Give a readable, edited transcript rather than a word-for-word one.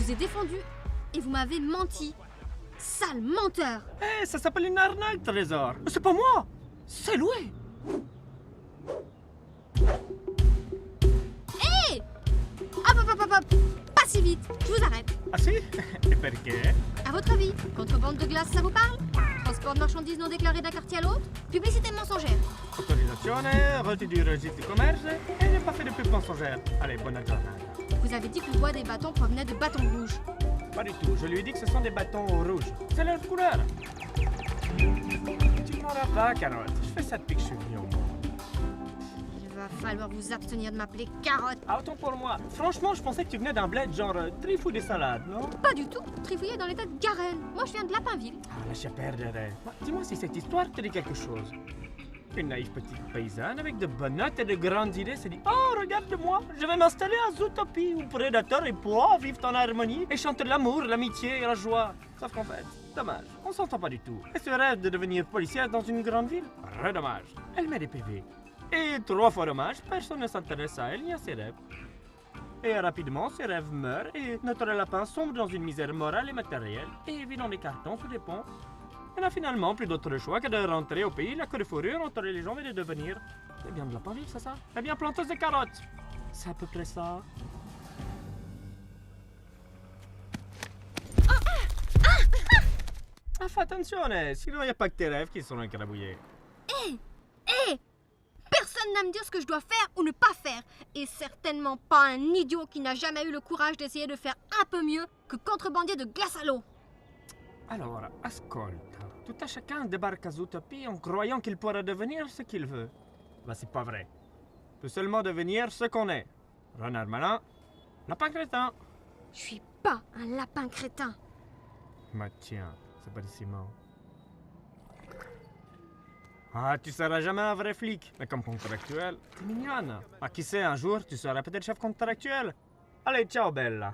vous ai défendu et vous m'avez menti. Sale menteur. Eh, ça s'appelle une arnaque, Trésor. C'est pas moi. C'est Louis. Hé! Hop. Pas si vite, je vous arrête. Ah si? Et perché? À votre avis, contrebande de glace, ça vous parle? Transport de marchandises non déclarées d'un quartier à l'autre? Publicité mensongère? Autoriszazione, reçu du registre du commerce et j'ai pas fait de pub mensongère. Allez, bonne giornata. Vous avez dit que le bois des bâtons provenait de bâtons rouges. Pas du tout, je lui ai dit que ce sont des bâtons rouges. C'est leur couleur. Tu m'auras pas, Carotte. Je fais ça depuis que je suis venu au monde. Il va falloir vous abstenir de m'appeler Carotte. Ah, autant pour moi. Franchement, je pensais que tu venais d'un bled genre trifou des salades, non? Pas du tout. Trifouillé dans l'état de Garenne. Moi, je viens de Lapinville. Ah, lascia perdere. Dis-moi si cette histoire te dit quelque chose. Une naïve petite paysanne avec de bonnes notes et de grandes idées s'est dit « Oh, regarde-moi, je vais m'installer à Zootopie où prédateurs et proies vivent en harmonie et chantent l'amour, l'amitié et la joie. » Sauf qu'en fait, dommage, on s'entend pas du tout. Et ce rêve de devenir policière dans une grande ville, dommage. Elle met des PV. Et 3 fois dommage, personne ne s'intéresse à elle ni à ses rêves. Et rapidement, ses rêves meurent et notre lapin sombre dans une misère morale et matérielle et vit dans des cartons sous des ponts. Elle n'a finalement plus d'autre choix que de rentrer au pays, la queue de fourrure entre les jambes et de devenir... Eh bien de la vivre, c'est ça? Eh bien planteuse de carottes. C'est à peu près ça. Ah, fais attention, sinon il n'y a pas que tes rêves qui seront écrabouillés. Personne n'a à me dire ce que je dois faire ou ne pas faire. Et certainement pas un idiot qui n'a jamais eu le courage d'essayer de faire un peu mieux que contrebandier de glace à l'eau. Alors, ascolta. Tout à chacun débarque à Zootopie en croyant qu'il pourra devenir ce qu'il veut. Bah, c'est pas vrai. On peut seulement devenir ce qu'on est. Renard malin, lapin crétin. Je suis pas un lapin crétin. Mais tiens, c'est bellissimo. Ah, tu seras jamais un vrai flic, mais comme contractuel, t'es mignonne. Ah, qui sait, un jour, tu seras peut-être chef contractuel. Allez, ciao, bella.